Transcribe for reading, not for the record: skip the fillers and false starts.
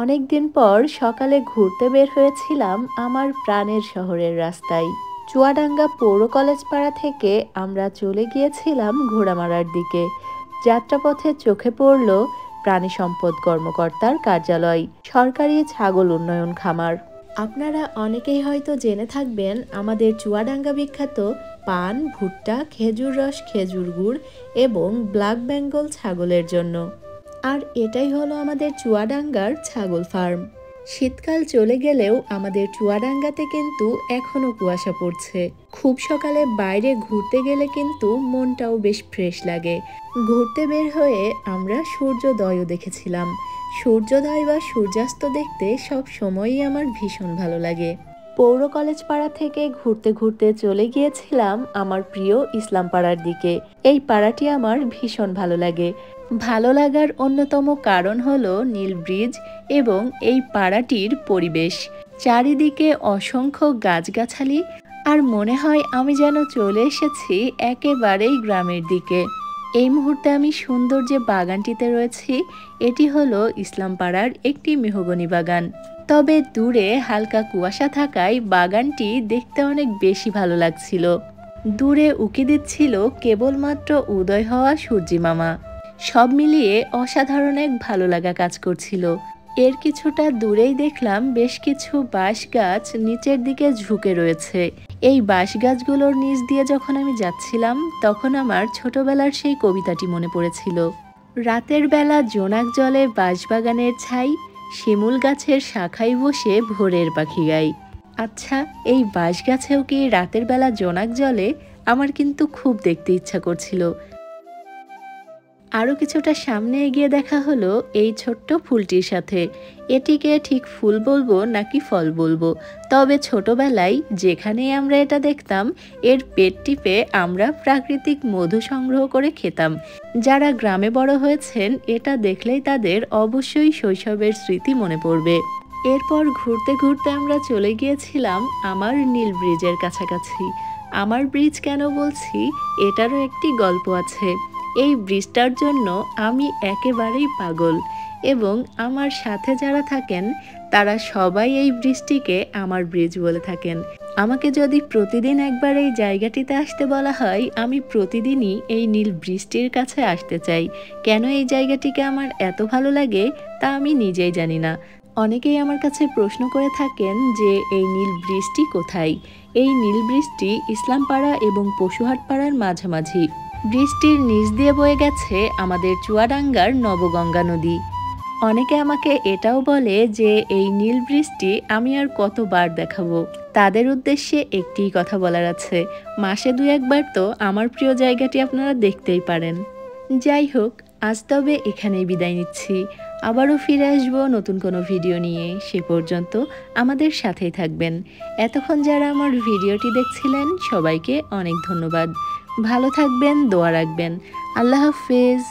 অনেক দিন পর সকালে ঘুরতে বের হয়েছিলাম আমার প্রাণের শহরের রাস্তায়। চুয়াডাঙ্গা পৌর কলেজ পাড়া থেকে আমরা চলে গিয়েছিলাম ঘোড়ামারার দিকে। যাত্রাপথে চোখে পড়ল প্রাণী সম্পদ কর্মকর্তার কার্যালয়, সরকারি ছাগল উন্নয়ন খামার। আপনারা অনেকেই হয়তো জেনে থাকবেন আমাদের চুয়াডাঙ্গা বিখ্যাত পান, ভুট্টা, খেজুর রস, খেজুর গুড় এবং ব্ল্যাক বেঙ্গল ছাগলের জন্য। আর এটাই হলো আমাদের চুয়াডাঙ্গার ছাগল ফার্ম। শীতকাল চলে গেলেও আমাদের চুয়াডাঙ্গাতে কিন্তু এখনো কুয়াশা পড়ছে। খুব সকালে বাইরে ঘুরতে গেলে কিন্তু মনটাও বেশ ফ্রেশ লাগে। ঘুরতে বের হয়ে আমরা সূর্যোদয়ও দেখেছিলাম। সূর্যোদয় বা সূর্যাস্ত দেখতে সব সময়ই আমার ভীষণ ভালো লাগে। পৌর কলেজ পাড়া থেকে ঘুরতে ঘুরতে চলে গিয়েছিলাম আমার প্রিয় ইসলাম পাড়ার দিকে। এই পাড়াটি আমার ভীষণ ভালো লাগে। ভালো লাগার অন্যতম কারণ হলো নীল ব্রিজ এবং এই পাড়াটির পরিবেশ। চারিদিকে অসংখ্য গাছগাছালি, আর মনে হয় আমি যেন চলে এসেছি একেবারেই গ্রামের দিকে। এই মুহূর্তে আমি সুন্দর যে বাগানটিতে রয়েছি, এটি হলো ইসলাম পাড়ার একটি মেহগনি বাগান। তবে দূরে হালকা কুয়াশা থাকায় বাগানটি দেখতে অনেক বেশি ভালো লাগছিল। দূরে উকি দিচ্ছিল কেবলমাত্র উদয় হওয়া সূর্যিমামা। সব মিলিয়ে অসাধারণ এক ভালো লাগা কাজ করছিল। এর কিছুটা দূরেই দেখলাম বেশ কিছু বাঁশ গাছ নিচের দিকে ঝুঁকে রয়েছে। এই বাঁশ গাছগুলোর নিচ দিয়ে যখন আমি যাচ্ছিলাম, তখন আমার ছোটবেলার সেই কবিতাটি মনে পড়েছিল। রাতের বেলা জোনাক জলে বাঁশবাগানের ছাই, শিমুল গাছের শাখায় বসে ভোরের পাখি গাই। আচ্ছা, এই বাঁশ গাছেও কি রাতের বেলা জোনাক জলে? আমার কিন্তু খুব দেখতে ইচ্ছা করছিল। আরও কিছুটা সামনে এগিয়ে দেখা হলো এই ছোট্ট ফুলটির সাথে। এটিকে ঠিক ফুল বলবো নাকি ফল বলবো, তবে ছোটবেলায় যেখানেই আমরা এটা দেখতাম, এর পেট টিপে আমরা প্রাকৃতিক মধু সংগ্রহ করে খেতাম। যারা গ্রামে বড় হয়েছেন, এটা দেখলেই তাদের অবশ্যই শৈশবের স্মৃতি মনে পড়বে। এরপর ঘুরতে ঘুরতে আমরা চলে গিয়েছিলাম আমার নীল ব্রিজের কাছাকাছি। আমার ব্রিজ কেন বলছি, এটারও একটি গল্প আছে। এই ব্রিজটার জন্য আমি একেবারেই পাগল, এবং আমার সাথে যারা থাকেন তারা সবাই এই ব্রিজটিকে আমার ব্রিজ বলে থাকেন। আমাকে যদি প্রতিদিন একবার এই জায়গাটিতে আসতে বলা হয়, আমি প্রতিদিনই এই নীল ব্রিজটির কাছে আসতে চাই। কেন এই জায়গাটিকে আমার এত ভালো লাগে তা আমি নিজেই জানি না। অনেকেই আমার কাছে প্রশ্ন করে থাকেন যে এই নীল ব্রিজটি কোথায়। এই নীল ব্রিজটি ইসলামপাড়া এবং পশুহাট পাড়ার মাঝামাঝি। বৃষ্টির নিচ দিয়ে বয়ে গেছে আমাদের চুয়াডাঙ্গার নবগঙ্গা নদী। অনেকে আমাকে এটাও বলে যে এই নীল ব্রিজটি আমি আর কতবার দেখাবো। তাদের উদ্দেশ্যে একটিই কথা বলার আছে, মাসে 2-1বার তো আমার প্রিয় জায়গাটি আপনারা দেখতেই পারেন। যাই হোক, আজ তবে এখানেই বিদায় নিচ্ছি। আবারও ফিরে আসবো নতুন কোনো ভিডিও নিয়ে। সে পর্যন্ত আমাদের সাথেই থাকবেন। এতক্ষণ যারা আমার ভিডিওটি দেখছিলেন, সবাইকে অনেক ধন্যবাদ। ভালো থাকবেন, দোয়া রাখবেন। আল্লাহ হাফেজ।